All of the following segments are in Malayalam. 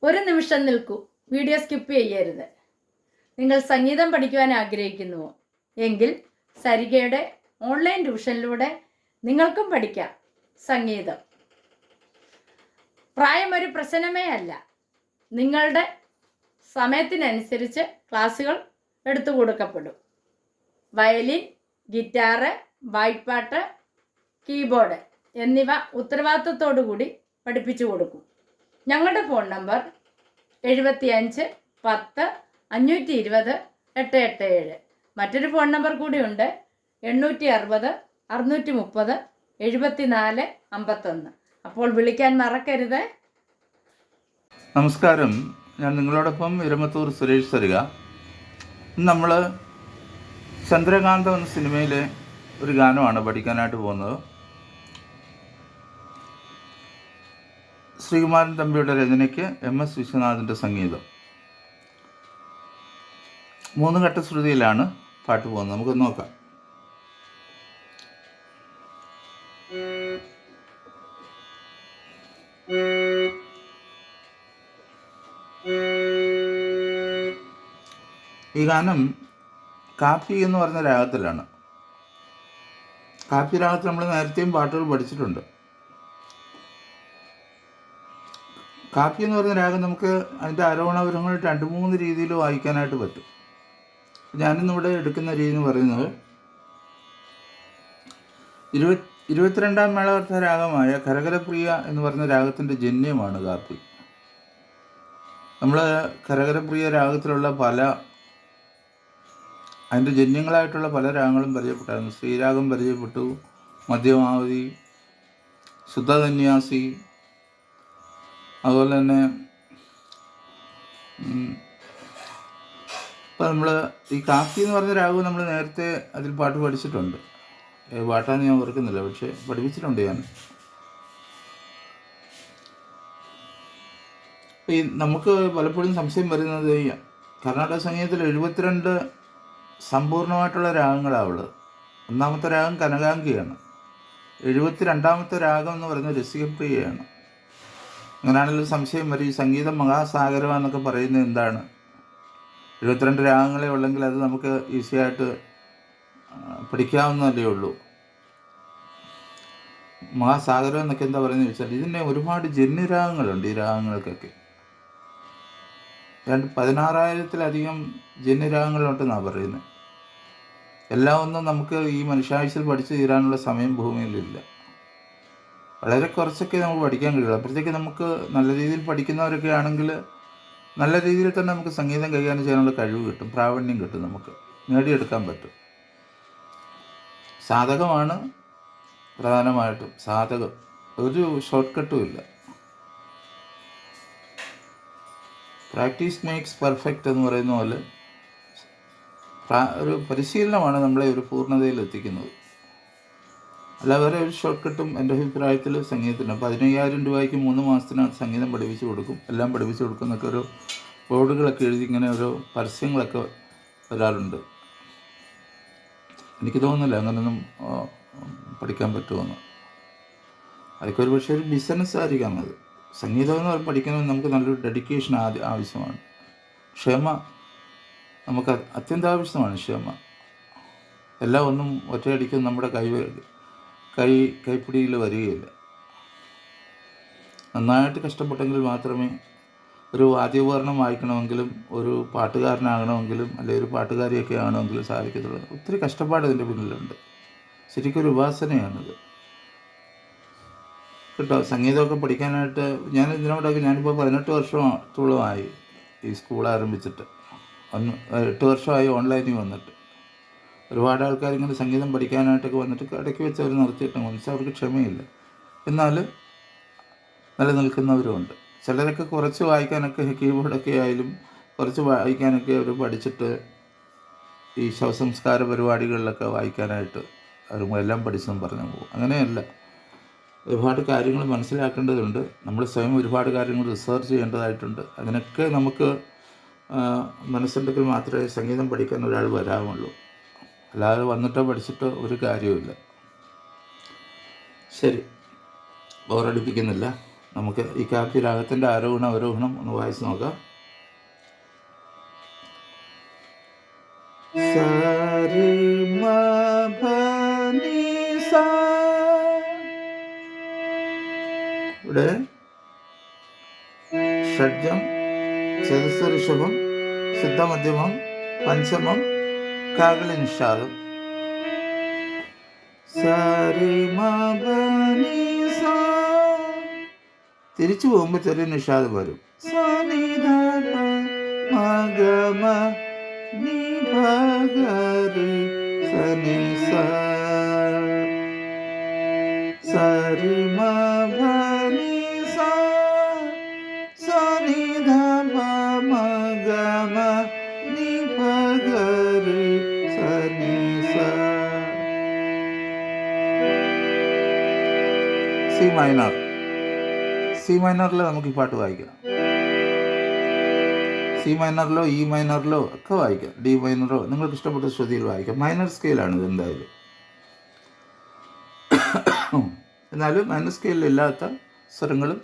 ഒരു നിമിഷം നിൽക്കൂ. വീഡിയോ സ്കിപ്പ് ചെയ്യരുത്. നിങ്ങൾ സംഗീതം പഠിക്കുവാൻ ആഗ്രഹിക്കുന്നുവോ എങ്കിൽ സരിഗയുടെ ഓൺലൈൻ ട്യൂഷനിലൂടെ നിങ്ങൾക്കും പഠിക്കാം സംഗീതം. പ്രായം ഒരു പ്രശ്നമേ അല്ല. നിങ്ങളുടെ സമയത്തിനനുസരിച്ച് ക്ലാസ്സുകൾ എടുത്തു കൊടുക്കപ്പെടും. വയലിൻ, ഗിറ്റാറ്, വായ്പ്പാട്ട്, കീബോർഡ് എന്നിവ ഉത്തരവാദിത്തത്തോടു കൂടി പഠിപ്പിച്ചു കൊടുക്കും. ഞങ്ങളുടെ ഫോൺ നമ്പർ 75 10 520 887. മറ്റൊരു ഫോൺ നമ്പർ കൂടിയുണ്ട് 860 630 74 51. അപ്പോൾ വിളിക്കാൻ മറക്കരുത്. നമസ്കാരം, ഞാൻ നിങ്ങളോടൊപ്പം ഇരമത്തൂർ സുരേഷ് സരിക. നമ്മൾ ചന്ദ്രകാന്തം എന്ന സിനിമയിലെ ഒരു ഗാനമാണ് പഠിക്കാനായിട്ട് പോകുന്നത്. ശ്രീകുമാരൻ തമ്പിയുടെ രചനയ്ക്ക് MS വിശ്വനാഥിൻ്റെ സംഗീതം. 3 ഘട്ട ശ്രുതിയിലാണ് പാട്ട് പോകുന്നത്. നമുക്ക് നോക്കാം. ഈ ഗാനം കാപ്പി എന്ന് പറഞ്ഞ രാഗത്തിലാണ്. കാപ്പി രാഗത്തിൽ നമ്മൾ നേരത്തെയും പാട്ടുകൾ പഠിച്ചിട്ടുണ്ട്. കാപ്പി എന്ന് പറയുന്ന രാഗം നമുക്ക് അതിൻ്റെ ആരോഹണാവരോഹങ്ങൾ 2-3 രീതിയിൽ വായിക്കാനായിട്ട് പറ്റും. ഞാനിന്നിവിടെ എടുക്കുന്ന രീതി എന്ന് പറയുന്നത് 22ാം മേളകർത്ത രാഗമായ കരകരപ്രിയ എന്ന് പറയുന്ന രാഗത്തിൻ്റെ ജന്യമാണ് കാപ്പി. നമ്മൾ കരകരപ്രിയ രാഗത്തിലുള്ള അതിൻ്റെ ജന്യങ്ങളായിട്ടുള്ള പല രാഗങ്ങളും പരിചയപ്പെട്ടായിരുന്നു. ശ്രീരാഗം പരിചയപ്പെട്ടു, മധ്യമാവധി, ശുദ്ധകന്യാസി, അതുപോലെ തന്നെ ഇപ്പം നമ്മൾ ഈ കാപ്പി എന്ന് പറഞ്ഞ രാഗം നമ്മൾ നേരത്തെ അതിൽ പാട്ട് പഠിച്ചിട്ടുണ്ട്. പാട്ടാന്ന് ഞാൻ ഓർക്കുന്നില്ല, പക്ഷേ പഠിപ്പിച്ചിട്ടുണ്ട് ഞാൻ. ഈ നമുക്ക് പലപ്പോഴും സംശയം വരുന്നത് കർണാടക സംഗീതത്തിൽ 72 സമ്പൂർണ്ണമായിട്ടുള്ള രാഗങ്ങളാണ് ഉള്ളത്. 1ാമത്തെ രാഗം കനകാംഗിയാണ്. 72ാമത്തെ രാഗം എന്ന് പറയുന്നത് രസികപ്രിയയാണ്. അങ്ങനെയാണെങ്കിലും സംശയം വരും, ഈ സംഗീതം മഹാസാഗരമെന്നൊക്കെ പറയുന്നത് എന്താണ്? 72 രാഗങ്ങളെ ഉള്ളെങ്കിൽ അത് നമുക്ക് ഈസിയായിട്ട് പഠിക്കാവുന്നതല്ലേ ഉള്ളൂ. മഹാസാഗരം എന്നൊക്കെ എന്താ പറയുന്നത് ചോദിച്ചാൽ ഇതിന് ഒരുപാട് ജന്യരാഗങ്ങളുണ്ട്. ഈ രാഗങ്ങൾക്കൊക്കെ 16,000-ത്തിലധികം ജന്യരാഗങ്ങളുണ്ടെന്നാണ് പറയുന്നത്. എല്ലാം ഒന്നും നമുക്ക് ഈ മനുഷ്യായുസ്സിൽ പഠിച്ചു തീരാനുള്ള സമയം ഭൂമിയിലില്ല. വളരെ കുറച്ചൊക്കെ നമുക്ക് പഠിക്കാൻ കഴിയുള്ളൂ. അപ്പോഴത്തേക്ക് നമുക്ക് നല്ല രീതിയിൽ പഠിക്കുന്നവരൊക്കെ ആണെങ്കിൽ നല്ല രീതിയിൽ തന്നെ നമുക്ക് സംഗീതം കൈകാര്യം ചെയ്യാനുള്ള കഴിവ് കിട്ടും, പ്രാവീണ്യം കിട്ടും, നമുക്ക് നേടിയെടുക്കാൻ പറ്റും. സാധകമാണ് പ്രധാനമായിട്ടും. സാധകം ഒരു ഷോർട്ട് കട്ടും ഇല്ല. പ്രാക്ടീസ് മേക്സ് പെർഫെക്റ്റ് എന്ന് പറയുന്ന പോലെ ഒരു പരിശീലനമാണ് നമ്മളെ ഒരു പൂർണ്ണതയിൽ എത്തിക്കുന്നത്. അല്ല വേറെ ഒരു ഷോർട്ട് കട്ടും എൻ്റെ അഭിപ്രായത്തിൽ സംഗീതത്തിന് 15,000 രൂപയ്ക്ക് 3 മാസത്തിനകത്ത് സംഗീതം പഠിപ്പിച്ചു കൊടുക്കും, എല്ലാം പഠിപ്പിച്ചു കൊടുക്കും എന്നൊക്കെ ഒരു ബോർഡുകളൊക്കെ എഴുതി ഇങ്ങനെ ഓരോ പരസ്യങ്ങളൊക്കെ വരാറുണ്ട്. എനിക്ക് തോന്നുന്നില്ല അങ്ങനെയൊന്നും പഠിക്കാൻ പറ്റുമെന്ന്. അതൊക്കെ ഒരു പക്ഷേ ഒരു ബിസിനസ് ആയിരിക്കാം. അത് സംഗീതം എന്ന് പഠിക്കണമെങ്കിൽ നമുക്ക് നല്ലൊരു ഡെഡിക്കേഷൻ ആവശ്യമാണ്. ക്ഷമ നമുക്ക് അത്യന്താവശ്യമാണ്. ക്ഷമ എല്ലാം ഒന്നും ഒറ്റയടിക്കും നമ്മുടെ കൈപ്പിടിയിൽ വരികയില്ല. നന്നായിട്ട് കഷ്ടപ്പെട്ടെങ്കിൽ മാത്രമേ ഒരു വാദ്യോപകരണം വായിക്കണമെങ്കിലും ഒരു പാട്ടുകാരനാകണമെങ്കിലും അല്ലെങ്കിൽ ഒരു പാട്ടുകാരിയൊക്കെ ആകണമെങ്കിലും സാധിക്കത്തുള്ളൂ. ഒത്തിരി കഷ്ടപ്പാട് ഇതിൻ്റെ പിന്നിലുണ്ട്. ശരിക്കൊരു ഉപാസനയാണിത് കേട്ടോ. സംഗീതമൊക്കെ പഠിക്കാനായിട്ട് ഞാനിപ്പോൾ 18 വർഷത്തോളമായി ഈ സ്കൂൾ ആരംഭിച്ചിട്ട്. 8 വർഷമായി ഓൺലൈനിൽ വന്നിട്ട്. ഒരുപാട് ആൾക്കാരിങ്ങനെ സംഗീതം പഠിക്കാനായിട്ടൊക്കെ വന്നിട്ട് ഇടയ്ക്ക് വെച്ച് അവർ നിർത്തിയിട്ടുണ്ട്. മനസ്സിൽ അവർക്ക് ക്ഷമയില്ല. എന്നാൽ നിലനിൽക്കുന്നവരുമുണ്ട്. ചിലരൊക്കെ കുറച്ച് വായിക്കാനൊക്കെ കീബോർഡൊക്കെ ആയാലും കുറച്ച് വായിക്കാനൊക്കെ അവർ പഠിച്ചിട്ട് ഈ ശവസംസ്കാര പരിപാടികളിലൊക്കെ വായിക്കാനായിട്ട് അവർ എല്ലാം പഠിച്ചെന്ന് പറഞ്ഞു പോകും. അങ്ങനെയല്ല. ഒരുപാട് കാര്യങ്ങൾ മനസ്സിലാക്കേണ്ടതുണ്ട്. നമ്മൾ സ്വയം ഒരുപാട് കാര്യങ്ങൾ റിസർച്ച് ചെയ്യേണ്ടതായിട്ടുണ്ട്. അതിനൊക്കെ നമുക്ക് മനസ്സുണ്ടെങ്കിൽ മാത്രമേ സംഗീതം പഠിക്കാൻ ഒരാൾ വരാമുള്ളൂ. അല്ലാതെ വന്നിട്ടോ പഠിച്ചിട്ടോ ഒരു കാര്യവുമില്ല. ശരി, ബോറടിപ്പിക്കുന്നില്ല. നമുക്ക് ഈ കാപ്പി രാഗത്തിൻ്റെ ആരോഹണം അവരോഹണം ഒന്ന് വായിച്ച് നോക്കാം. സാരി മ പ നി സാ. ഇവിടെ ഷഡ്ജം, ചതുസ് ഋഷഭം, ശുദ്ധമധ്യമം, പഞ്ചമം, കാകളി നിഷാദം. സാരി മ പ നി സാ. തിരിച്ചു പോകുമ്പോൾ ചെറിയ നിഷാദം വരും. സാ നി ധ പ മ ഗ മ നി പ ഗ രി സ നി സാ. സാരി മ പ നി സാ. സാ നി ധ പ മ ഗ മ നി പ ഗ രി സ നി സാ. C minor. സി മൈനറിൽ നമുക്ക് ഈ പാട്ട് വായിക്കാം. സി മൈനറിലോ ഇ മൈനറിലോ ഒക്കെ വായിക്കാം. ഡി മൈനറോ നിങ്ങൾക്ക് ഇഷ്ടപ്പെട്ട ശ്രുതിയിൽ വായിക്കാം. മൈനർ സ്കെയിലാണ് ഇത് എന്തായാലും. എന്നാലും മൈനർ സ്കെയിലില്ലാത്ത സ്വരങ്ങളും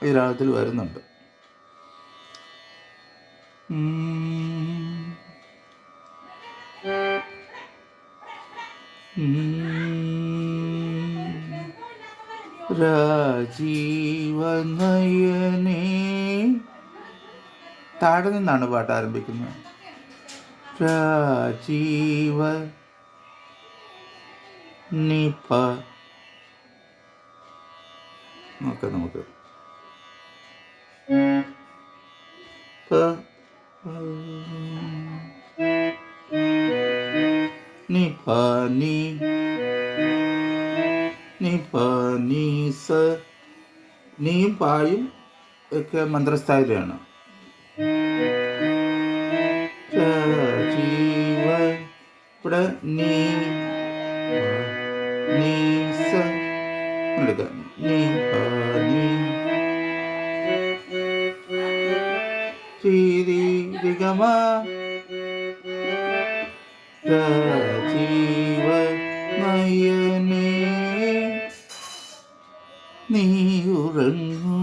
ഈ രാഗത്തിൽ വരുന്നുണ്ട്. രാജീവനയനേ. താഴെ നിന്നാണ് പാട്ട് ആരംഭിക്കുന്നത്. രാജീവ നിപ. നോക്കാം നമുക്ക്. നിപ നി നിപ നി സ. നീയും പായും ഒക്കെ മന്ത്രസ്ഥായിലാണ്. രാജീവ. ഇവിടെ നീ നീ സ എടുക്കാം. നീ പ നീ ശ്രീ ഗമ. രാജീവ നയനേ നീ ഉറങ്ങൂ.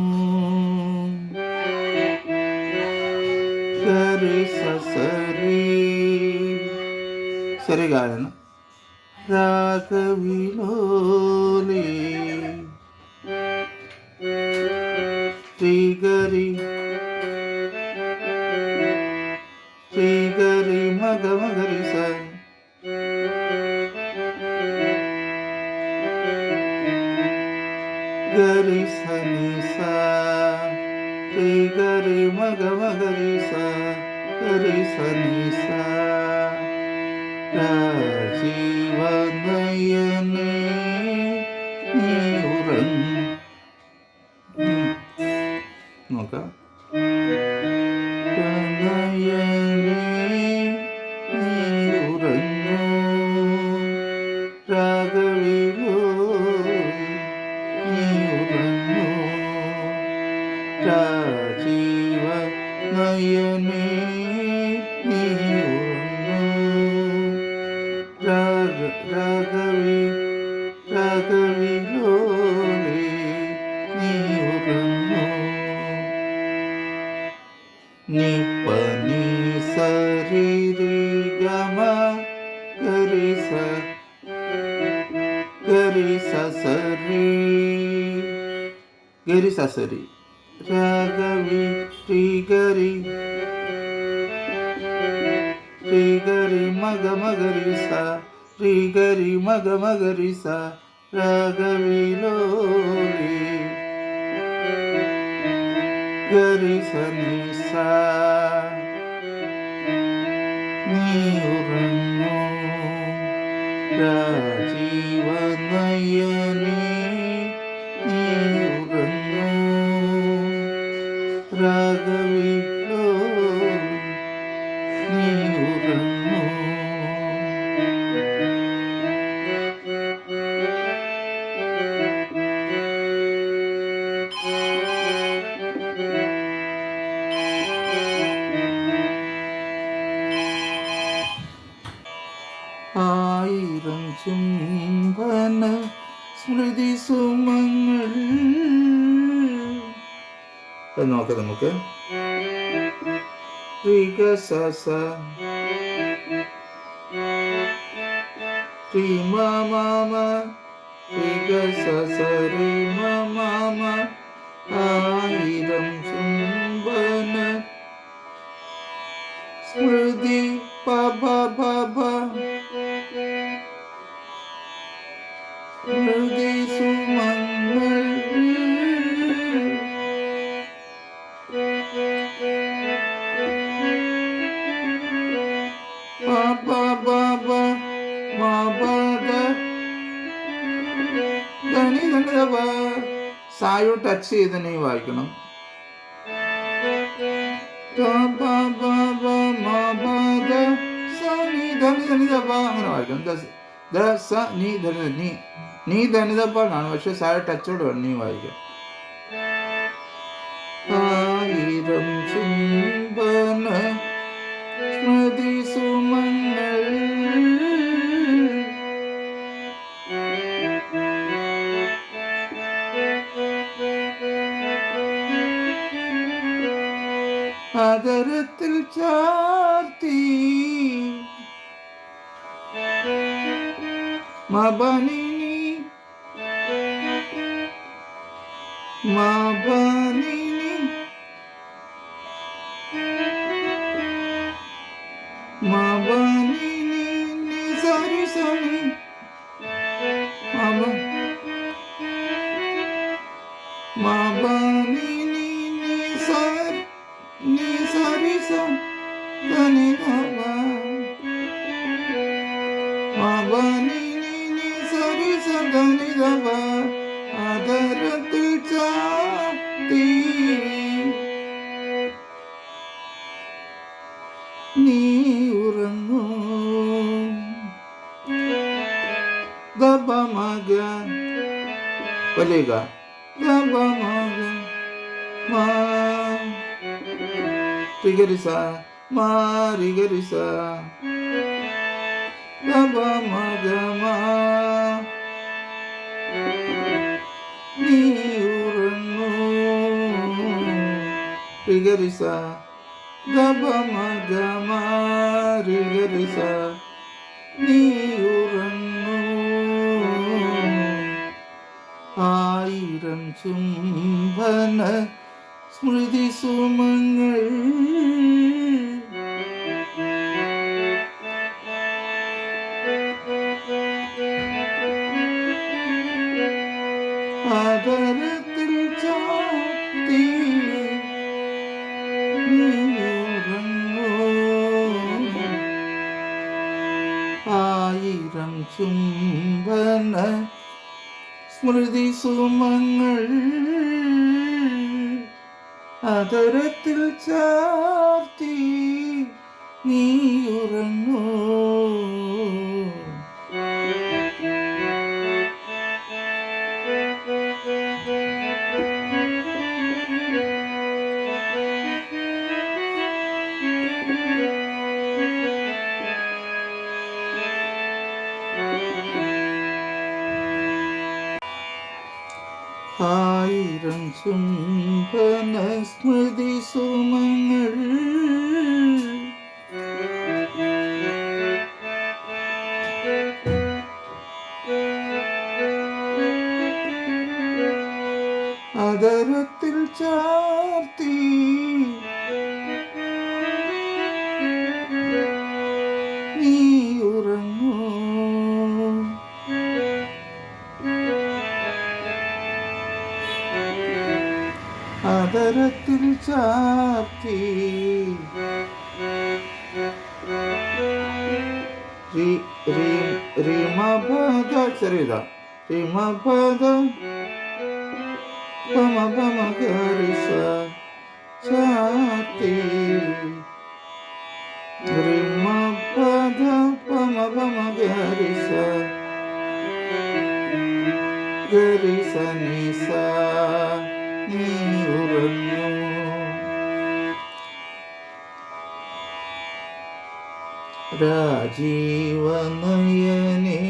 സരി ഗായനം. രാഗവിലോലേ ശ്രീഗരി ശ്രീഗരി മഗ മഗരി സ. ഗരി സ നി സ. ശ്രീഗരി മഗ മഗരി സ. ഗരി സ നി സ. രാജീവനയനേ നീ ഉറങ്ങൂ. നോക്കാം. നയനേ നീ ഉറങ്ങൂ. രാഗവിലോ നീ ഉറങ്ങൂ. രാജീവ നയനേ നീ ഉറങ്ങൂ. രാഗവി രാഗവിലോലേ നീ ഉറങ്ങൂ. നി പ നി സ രി രി ഗ മ ഗരി സ. ഗരി സ സ രി. ഗരി സ സ രി. രാഗവി ശ്രീഗരി ശ്രീഗരി മഗ മഗരി സ. ശ്രീഗരി മഗ മഗരി സ. രാഗവിലോലേ ഗരി സ നി സ. നീ ഉറങ്ങൂ. രാജീവനയനേ നീ ഉറങ്ങൂ. രാഗവിലോലേ നീ ഉറങ്ങൂ. ആയിരം ചുംബന സ്മൃതി സുമങ്ങൾ നോക്കാം നമുക്ക്. രി ഗ സ സ രി മ മ മ രി ഗ സ സ രി മ മ മ ആയിരം ചുംബന സ്മൃതി പ ഭ ഭ ഭ സ്മൃതി സുമംഗൾ പ ഭ ഭ ഭ മ ഭ ധ ധനി ധനി ധ ഭ. സായോ ടച്ച് ചെയ്ത് നീ വായിക്കണം. അങ്ങനെ വായിക്കണം. ദ സ നീ ധനി നീ ധനിതപ്പാണ്, പക്ഷെ സായ ടച്ചോട് വേണം നീ വായിക്കാം. ആയിരം ചുംബന സ്മൃതി സുമങ്ങൾ ആദരത്തിൽ ചാർത്തി മബനിനി മബനിനി മബനിനി നി സരി സനി മബനിനി നി സരി നി സരി സം ധനി ധവ മബനിനി നി സരി സം ധനി ധവ. ആദരത്തിൽ ചാർത്തി നീ ഉറങ്ങൂ. ദബ മഗ വലിയ ദബ മഗ മാ റിഗരിസ മാ റിഗരിസ ദബ മഗ മാ നീ ഉറങ്ങൂ. റിഗരിസ ദബ മഗ മാ റിഗരിസ നീ ഉറങ്ങൂ. ആയിരം ചുംബന സ്മൃതി സുമങ്ങൾ ആദരത്തിൽ ചാർത്തി നീയുറങ്ങൂ. ആയിരം ചുംബന സ്മൃതി സുമങ്ങൾ ആദരത്തിൽ ചാർത്തി നീയുറങ്ങൂ. ആയിരം ചുംബന സ്മൃതി സുമങ്ങൾ ആദരത്തിൽ ചാർത്തി നീ ഉറങ്ങൂ. ആദരത്തിൽ ചാർത്തി റിമപദ ചെറിയത റിമപദ പമ പമ ഗരിസ ചാർത്തി റിമപദ പമ പമ ഗരിസ ഗരിസ നിസ നീ ഉറങ്ങൂ. രാജീവനയനേ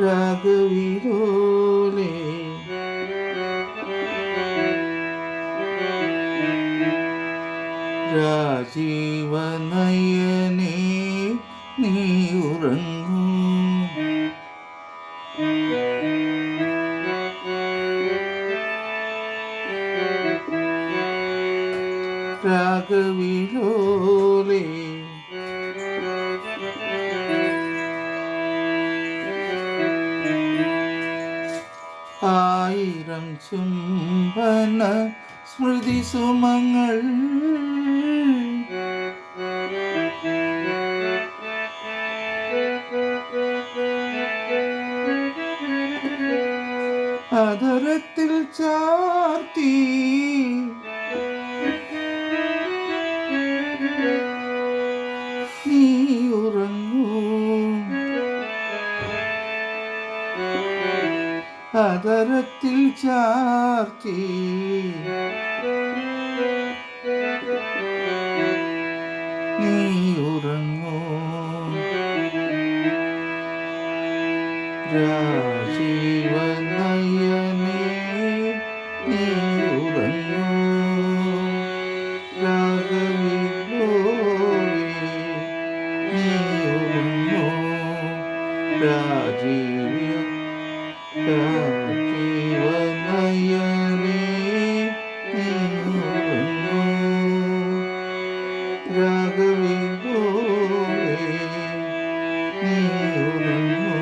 രാഗവിലോലേ രാജീവനയനേ നീ ഉറങ്ങൂ. രാഗവിലോലേ ആയിരം ചുംബന സ്മൃതി സുമങ്ങൾ അതരത്തിൽ ചാർത്തി നീ ഉറങ്ങൂ. അതരത്തിൽ ചാർത്തി നീ ഉറങ്ങൂ. രാജീവനയനേ നീ ഉറങ്ങൂ. രാഗവിലോലേ നീ ഉറങ്ങൂ. രാജീവനയനേ നീ ഉറങ്ങൂ. രാഗവിലോലേ നീ ഉറങ്ങൂ.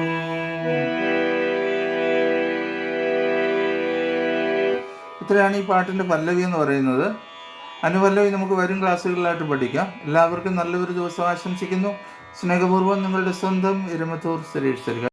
ഇത്രയാണ് ഈ പാട്ടിൻ്റെ പല്ലവി എന്ന് പറയുന്നത്. അനുപല്ലവി നമുക്ക് വരും ക്ലാസ്സുകളിലായിട്ട് പഠിക്കാം. എല്ലാവർക്കും നല്ലൊരു ദിവസം ആശംസിക്കുന്നു. സ്നേഹപൂർവ്വം നിങ്ങളുടെ സ്വന്തം എരുമത്തൂർ സുരേഷ്.